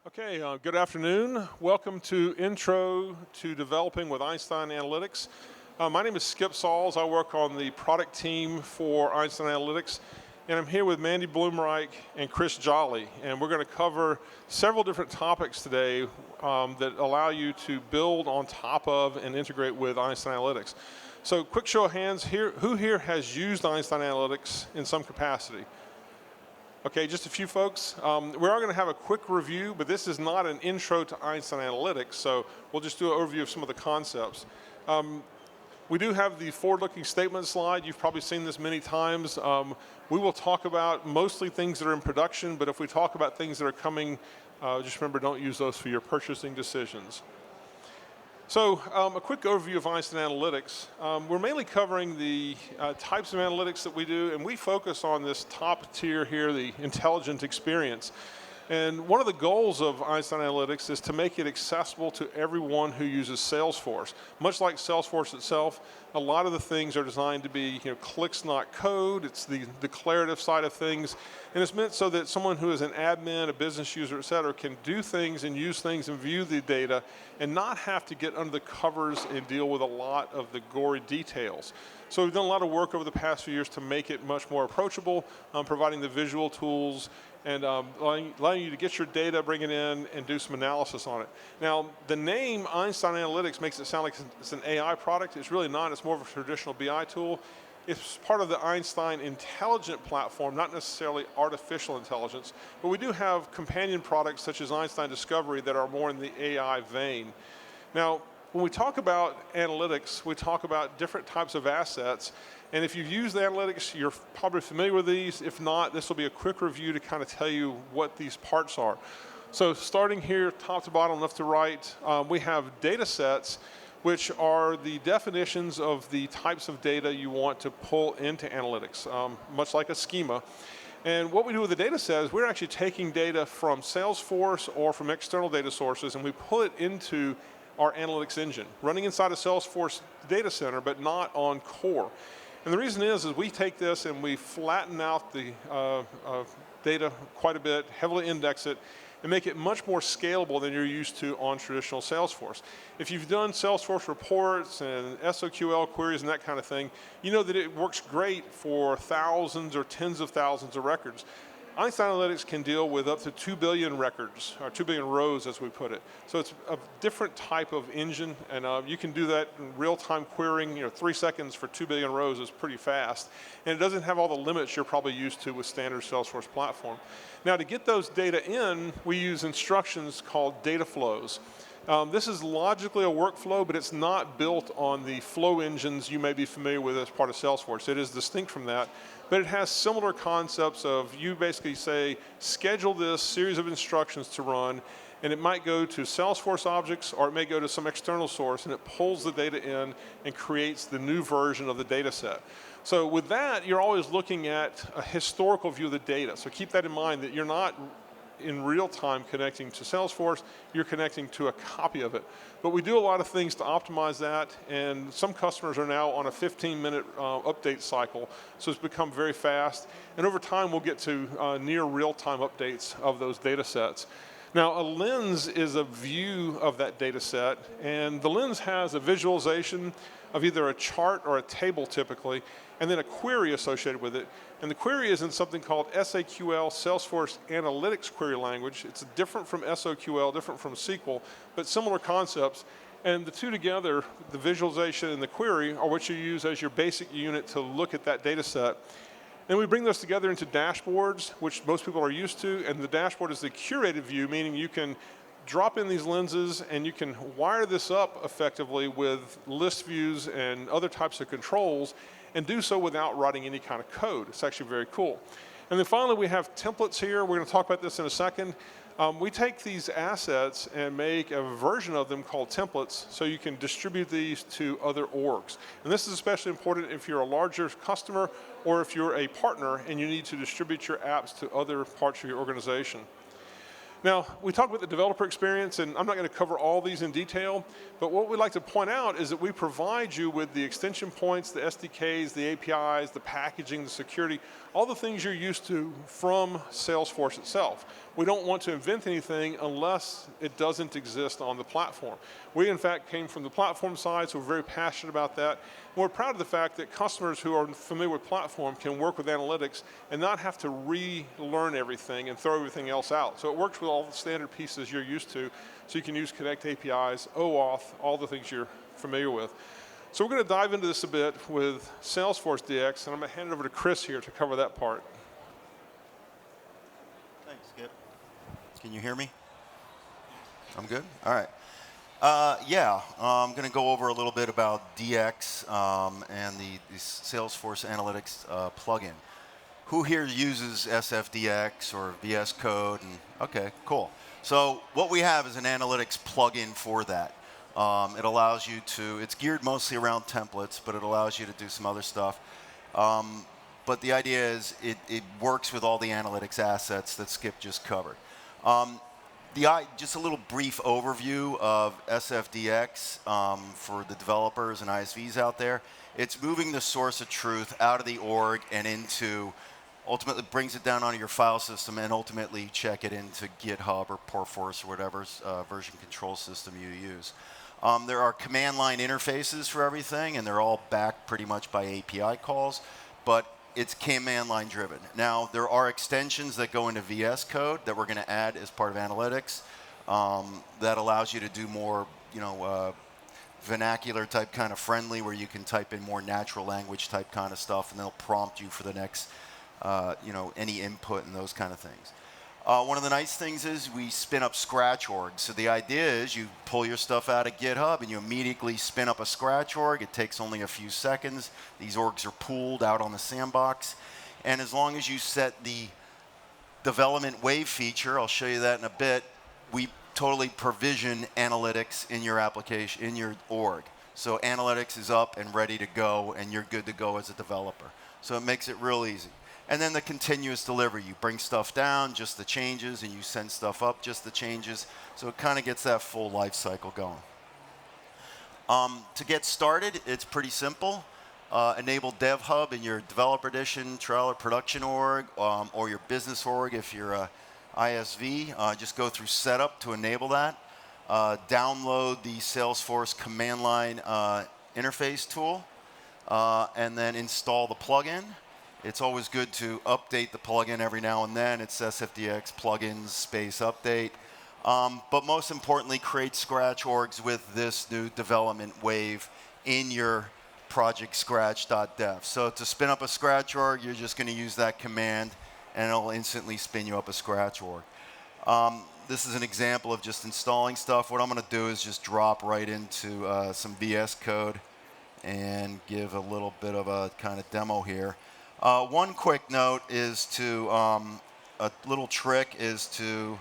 Okay, good afternoon. Welcome to Intro to Developing with Einstein Analytics. My name is Skip Sauls. I work on the product team for Einstein Analytics, and I'm here with Mandy Bloomreich and Chris Jolly, and we're going to cover several different topics today that allow you to build on top of and integrate with Einstein Analytics. So, quick show of hands here. Who here has used Einstein Analytics in some capacity? Okay, just a few folks. We are going to have a quick review, but this is not an intro to Einstein Analytics, so we'll just do an overview of some of the concepts. We do have the forward-looking statement slide. You've probably seen this many times. We will talk about mostly things that are in production, but if we talk about things that are coming, just remember, don't use those for your purchasing decisions. So a quick overview of Einstein Analytics. We're mainly covering the types of analytics that we do, and we focus on this top tier here, the intelligent experience. And one of the goals of Einstein Analytics is to make it accessible to everyone who uses Salesforce. Much like Salesforce itself, a lot of the things are designed to be clicks, not code. It's the declarative side of things. And it's meant so that someone who is an admin, a business user, et cetera, can do things and use things and view the data and not have to get under the covers and deal with a lot of the gory details. So we've done a lot of work over the past few years to make it much more approachable, providing the visual tools and allowing you to get your data, bring it in, and do some analysis on it. Now, the name Einstein Analytics makes it sound like it's an AI product. It's really not. It's more of a traditional BI tool. It's part of the Einstein Intelligent platform, not necessarily artificial intelligence, but we do have companion products such as Einstein Discovery that are more in the AI vein. Now, when we talk about analytics, we talk about different types of assets. And if you've used the analytics, you're probably familiar with these. If not, this will be a quick review to kind of tell you what these parts are. So starting here, top to bottom, left to right, we have data sets, which are the definitions of the types of data you want to pull into analytics, much like a schema. And what we do with the data set is we're actually taking data from Salesforce or from external data sources, and we pull it into our analytics engine, running inside a Salesforce data center, but not on core. And the reason is we take this and we flatten out the data quite a bit, heavily index it, and make it much more scalable than you're used to on traditional Salesforce. If you've done Salesforce reports and SOQL queries and that kind of thing, you know that it works great for thousands or tens of thousands of records. Einstein Analytics can deal with up to 2 billion records, or 2 billion rows as we put it. So it's a different type of engine, and you can do that in real-time querying. 3 seconds for 2 billion rows is pretty fast. And it doesn't have all the limits you're probably used to with standard Salesforce platform. Now to get those data in, we use instructions called data flows. This is logically a workflow, but it's not built on the flow engines you may be familiar with as part of Salesforce. It is distinct from that, but it has similar concepts of you basically say, schedule this series of instructions to run, and it might go to Salesforce objects, or it may go to some external source, and it pulls the data in and creates the new version of the data set. So with that, you're always looking at a historical view of the data. So keep that in mind, that you're not in real time connecting to Salesforce, you're connecting to a copy of it. But we do a lot of things to optimize that, and some customers are now on a 15-minute update cycle, so it's become very fast. And over time, we'll get to near real-time updates of those data sets. Now, a lens is a view of that data set, and the lens has a visualization of either a chart or a table typically, and then a query associated with it. And the query is in something called SAQL, Salesforce Analytics Query Language. It's different from SOQL, different from SQL, but similar concepts. And the two together, the visualization and the query, are what you use as your basic unit to look at that data set. Then we bring those together into dashboards, which most people are used to, and the dashboard is the curated view, meaning you can drop in these lenses and you can wire this up effectively with list views and other types of controls, and do so without writing any kind of code. It's actually very cool. And then finally, we have templates here. We're going to talk about this in a second. We take these assets and make a version of them called templates, so you can distribute these to other orgs. And this is especially important if you're a larger customer or if you're a partner and you need to distribute your apps to other parts of your organization. Now, we talked about the developer experience, and I'm not going to cover all these in detail, but what we'd like to point out is that we provide you with the extension points, the SDKs, the APIs, the packaging, the security, all the things you're used to from Salesforce itself. we don't want to invent anything unless it doesn't exist on the platform. We, in fact, came from the platform side, so we're very passionate about that. And we're proud of the fact that customers who are familiar with platform can work with analytics and not have to relearn everything and throw everything else out. So it works with all the standard pieces you're used to, so you can use Connect APIs, OAuth, all the things you're familiar with. So we're going to dive into this a bit with Salesforce DX, and I'm going to hand it over to Chris here to cover that part. Thanks, Skip. Can you hear me? I'm good? All right. I'm going to go over a little bit about DX and the Salesforce Analytics plugin. Who here uses SFDX or VS Code? Okay, cool. So what we have is an analytics plugin for that. It allows you to, it's geared mostly around templates, but it allows you to do some other stuff. But the idea is it works with all the analytics assets that Skip just covered. Just a little brief overview of SFDX for the developers and ISVs out there. It's moving the source of truth out of the org and into, ultimately brings it down onto your file system and ultimately check it into GitHub or Portforce or whatever version control system you use. There are command line interfaces for everything, and they're all backed pretty much by API calls, but it's command line driven. Now, there are extensions that go into VS Code that we're going to add as part of analytics that allows you to do more, vernacular type kind of friendly, where you can type in more natural language type kind of stuff, and they'll prompt you for the next, any input and those kind of things. One of the nice things is we spin up Scratch orgs. So the idea is you pull your stuff out of GitHub and you immediately spin up a Scratch org. It takes only a few seconds. These orgs are pooled out on the sandbox. And as long as you set the development wave feature, I'll show you that in a bit, we totally provision analytics in your application, in your org. So analytics is up and ready to go, and you're good to go as a developer. So it makes it real easy. And then the continuous delivery. You bring stuff down, just the changes, and you send stuff up, just the changes. So it kind of gets that full life cycle going. To get started, it's pretty simple. Enable Dev Hub in your Developer Edition, trial or production org, or your business org if you're a ISV. Just go through setup to enable that. Download the Salesforce command line interface tool, and then install the plugin. It's always good to update the plugin every now and then. It's SFDX plugins space update. But most importantly, create Scratch orgs with this new development wave in your project scratch.dev. So to spin up a Scratch org, you're just going to use that command, and it'll instantly spin you up a Scratch org. This is an example of just installing stuff. What I'm going to do is just drop right into some VS Code and give a little bit of a kind of demo here. One quick note is to, a little trick is to,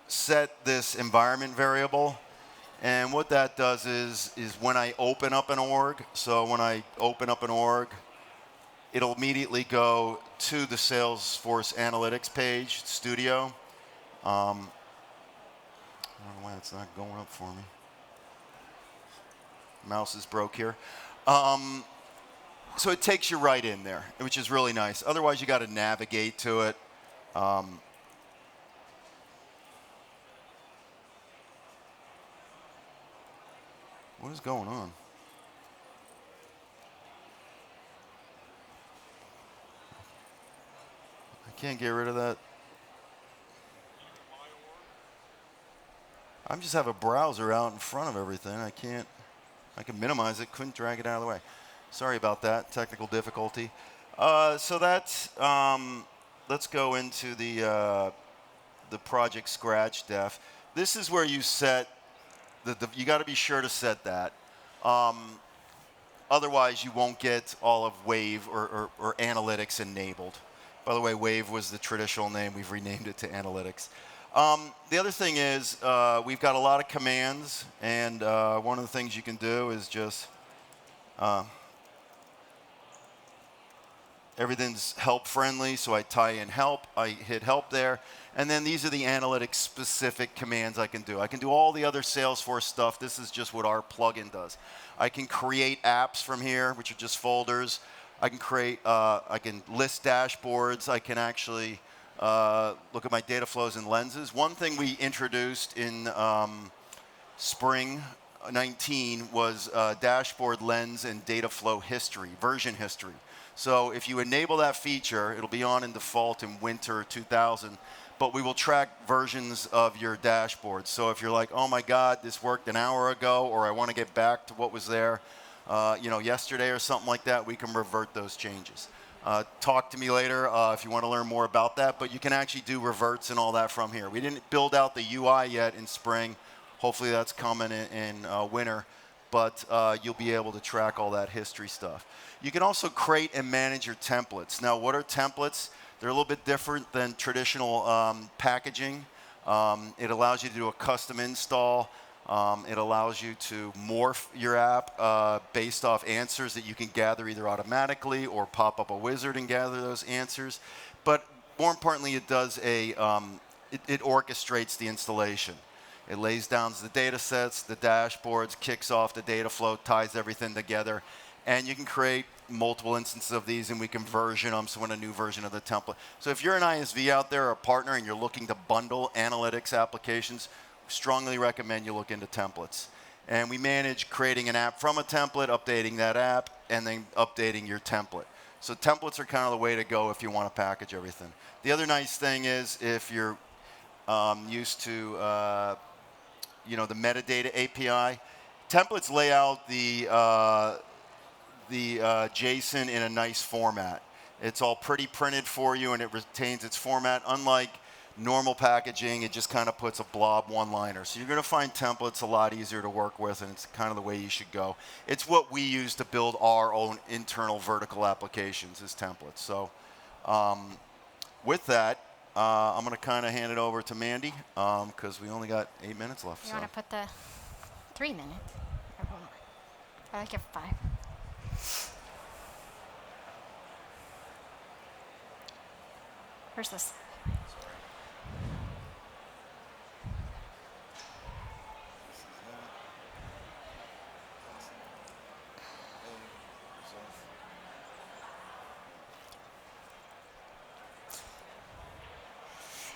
set this environment variable. And what that does is when I open up an org, so when I open up an org, it'll immediately go to the Salesforce Analytics page, Studio. I don't know why it's not going up for me. Mouse is broke here. So it takes you right in there, which is really nice. Otherwise, you got to navigate to it. What is going on? I can't get rid of that. I just have a browser out in front of everything. I can minimize it, couldn't drag it out of the way. Sorry about that, technical difficulty. So that's, let's go into the project Scratch def. This is where you set, you got to be sure to set that. Otherwise, you won't get all of Wave or Analytics enabled. By the way, Wave was the traditional name. We've renamed it to Analytics. The other thing is we've got a lot of commands, and one of the things you can do is just everything's help friendly, so I tie in help, I hit help there, and then these are the analytics specific commands I can do. I can do all the other Salesforce stuff. This is just what our plugin does. I can create apps from here, which are just folders. I can create, I can list dashboards. I can actually look at my data flows and lenses. One thing we introduced in spring 19 was dashboard lens and data flow history, version history. So if you enable that feature, it'll be on in default in winter 2000, but we will track versions of your dashboard. So if you're like, oh my God, this worked an hour ago, or I want to get back to what was there yesterday or something like that, we can revert those changes. Talk to me later if you want to learn more about that, but you can actually do reverts and all that from here. We didn't build out the UI yet in spring. Hopefully that's coming in winter, but you'll be able to track all that history stuff. You can also create and manage your templates. Now, what are templates? They're a little bit different than traditional packaging. It allows you to do a custom install. It allows you to morph your app based off answers that you can gather either automatically or pop up a wizard and gather those answers. But more importantly, it does it orchestrates the installation. It lays down the data sets, the dashboards, kicks off the data flow, ties everything together. And you can create multiple instances of these, and we can version them, so when a new version of the template. So if you're an ISV out there or a partner and you're looking to bundle analytics applications, strongly recommend you look into templates. And we manage creating an app from a template, updating that app, and then updating your template. So templates are kind of the way to go if you want to package everything. The other nice thing is if you're used to the metadata API, templates lay out the JSON in a nice format. It's all pretty printed for you, and it retains its format. Unlike normal packaging, it just kind of puts a blob one-liner. So you're going to find templates a lot easier to work with, and it's kind of the way you should go. It's what we use to build our own internal vertical applications is templates. So with that, I'm going to kind of hand it over to Mandy because we only got 8 minutes left. You want to put the 3 minutes? I like it 5. Where's this?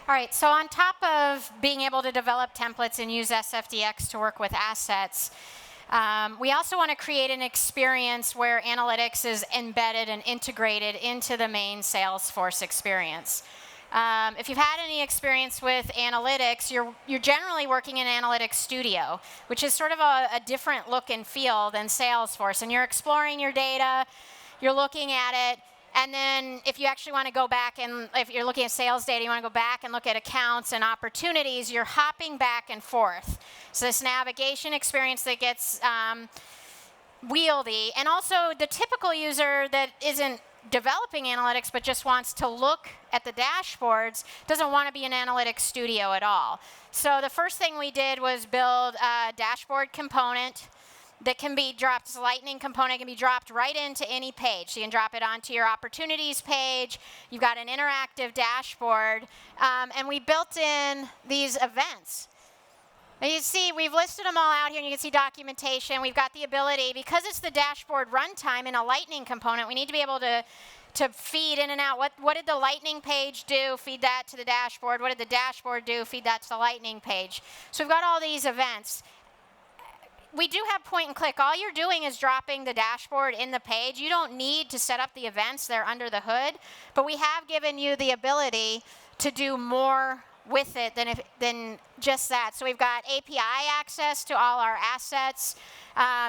All right, so on top of being able to develop templates and use SFDX to work with assets, we also want to create an experience where analytics is embedded and integrated into the main Salesforce experience. If you've had any experience with analytics, you're generally working in Analytics Studio, which is sort of a different look and feel than Salesforce. And you're exploring your data, you're looking at it, and then if you actually want to go back and if you're looking at sales data, you want to go back and look at accounts and opportunities, you're hopping back and forth. So this navigation experience that gets wieldy, and also the typical user that isn't developing analytics but just wants to look at the dashboards doesn't want to be in Analytics Studio at all. So the first thing we did was build a dashboard component that can be dropped. This lightning component can be dropped right into any page. So you can drop it onto your opportunities page. You've got an interactive dashboard. And we built in these events. And you see, we've listed them all out here, and you can see documentation. We've got the ability, because it's the dashboard runtime in a lightning component, we need to be able to feed in and out. What did the lightning page do? Feed that to the dashboard. What did the dashboard do? Feed that to the lightning page. So we've got all these events. We do have point and click. All you're doing is dropping the dashboard in the page. You don't need to set up the events. They're under the hood. But we have given you the ability to do more with it than just that. So we've got API access to all our assets.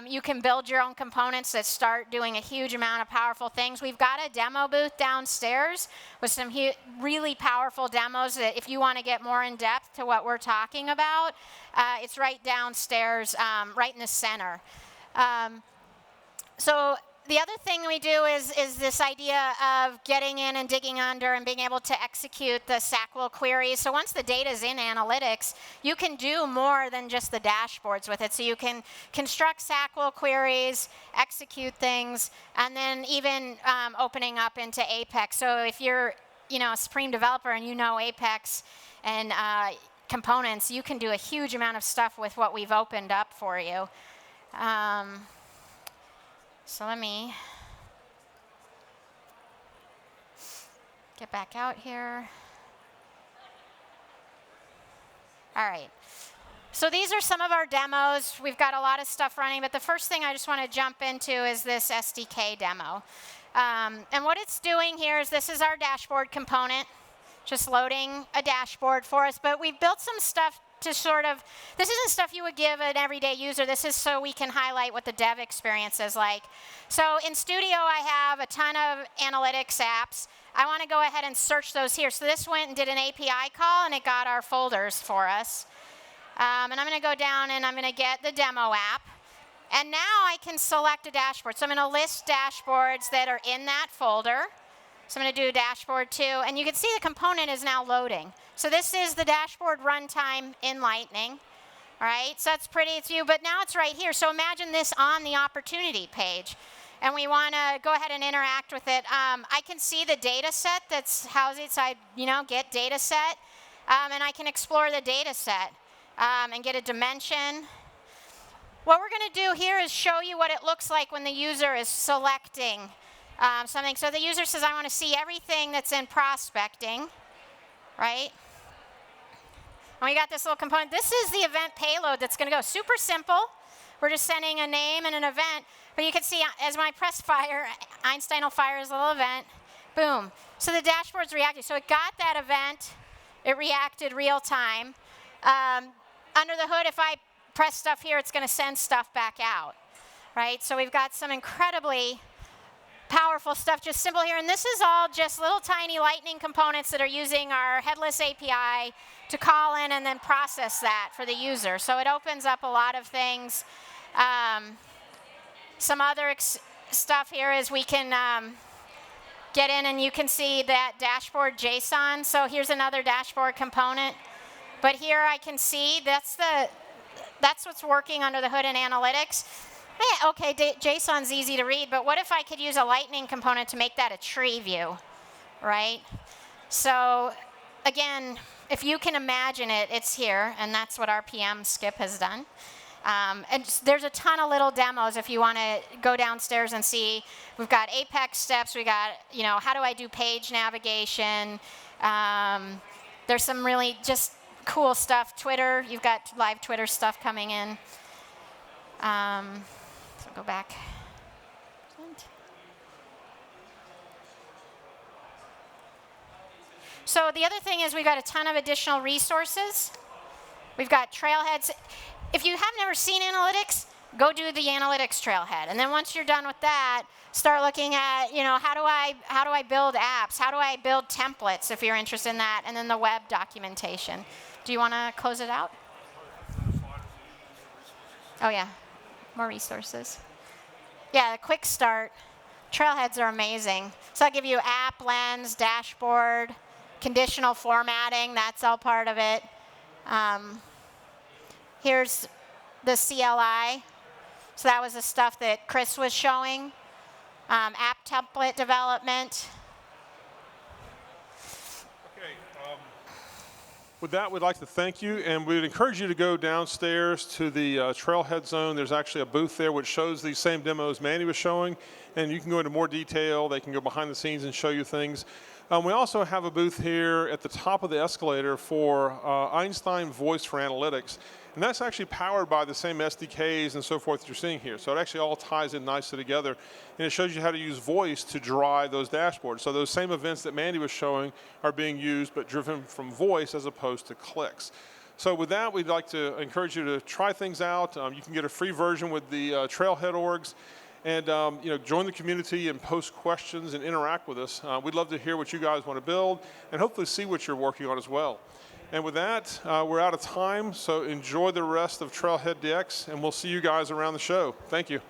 You can build your own components that start doing a huge amount of powerful things. We've got a demo booth downstairs with some really powerful demos that if you want to get more in depth to what we're talking about, it's right downstairs, right in the center. So the other thing we do is this idea of getting in and digging under and being able to execute the SQL queries. So once the data is in analytics, you can do more than just the dashboards with it. So you can construct SQL queries, execute things, and then even opening up into Apex. So if you're a Supreme developer and you know Apex and components, you can do a huge amount of stuff with what we've opened up for you. So let me get back out here. All right. So these are some of our demos. We've got a lot of stuff running, but the first thing I just want to jump into is this SDK demo. And what it's doing here is this is our dashboard component, just loading a dashboard for us. But we've built some stuff to sort of, this isn't stuff you would give an everyday user. This is so we can highlight what the dev experience is like. So in Studio, I have a ton of analytics apps. I want to go ahead and search those here. So this went and did an API call, and it got our folders for us. And I'm going to go down, and I'm going to get the demo app. And now I can select a dashboard. So I'm going to list dashboards that are in that folder. So I'm going to do dashboard 2. And you can see the component is now loading. So this is the dashboard runtime in Lightning. All right, so that's pretty, it's you. But now it's right here. So imagine this on the opportunity page. And we want to go ahead and interact with it. I can see the data set that's housed inside, get data set. And I can explore the data set and get a dimension. What we're going to do here is show you what it looks like when the user is selecting something. So the user says, I want to see everything that's in prospecting, right? And we got this little component. This is the event payload that's going to go. Super simple. We're just sending a name and an event. But you can see as when I press fire, Einstein will fire his little event. Boom. So the dashboard's reacting. So it got that event. It reacted real time. Under the hood, if I press stuff here, it's going to send stuff back out, right? So we've got some incredibly powerful stuff, just simple here. And this is all just little tiny Lightning components that are using our headless API to call in and then process that for the user. So it opens up a lot of things. Some other stuff here is we can get in and you can see that dashboard JSON. So here's another dashboard component. But here I can see that's what's working under the hood in analytics. Yeah, okay, JSON's easy to read, but what if I could use a Lightning component to make that a tree view, right? So again, if you can imagine it, it's here, and that's what our PM Skip has done. And there's a ton of little demos if you want to go downstairs and see. We've got Apex steps. We got, how do I do page navigation? There's some really just cool stuff. Twitter, you've got live Twitter stuff coming in. So go back. So the other thing is we've got a ton of additional resources. We've got trailheads. If you have never seen analytics, go do the analytics trailhead. And then once you're done with that, start looking at, how do I build apps? How do I build templates if you're interested in that? And then the web documentation. Do you want to close it out? Oh, yeah. More resources. Yeah, a quick start. Trailheads are amazing. So I'll give you app, lens, dashboard, conditional formatting. That's all part of it. Here's the CLI. So that was the stuff that Chris was showing. App template development. With that, we'd like to thank you, and we'd encourage you to go downstairs to the Trailhead Zone. There's actually a booth there which shows these same demos Mandy was showing, and you can go into more detail. They can go behind the scenes and show you things. We also have a booth here at the top of the escalator for Einstein Voice for Analytics, and that's actually powered by the same SDKs and so forth you're seeing here. So it actually all ties in nicely together, and it shows you how to use voice to drive those dashboards. So those same events that Mandy was showing are being used, but driven from voice as opposed to clicks. So with that, we'd like to encourage you to try things out. You can get a free version with the Trailhead orgs, and join the community and post questions and interact with us. We'd love to hear what you guys want to build, and hopefully see what you're working on as well. And with that, we're out of time, so enjoy the rest of Trailhead DX, and we'll see you guys around the show. Thank you.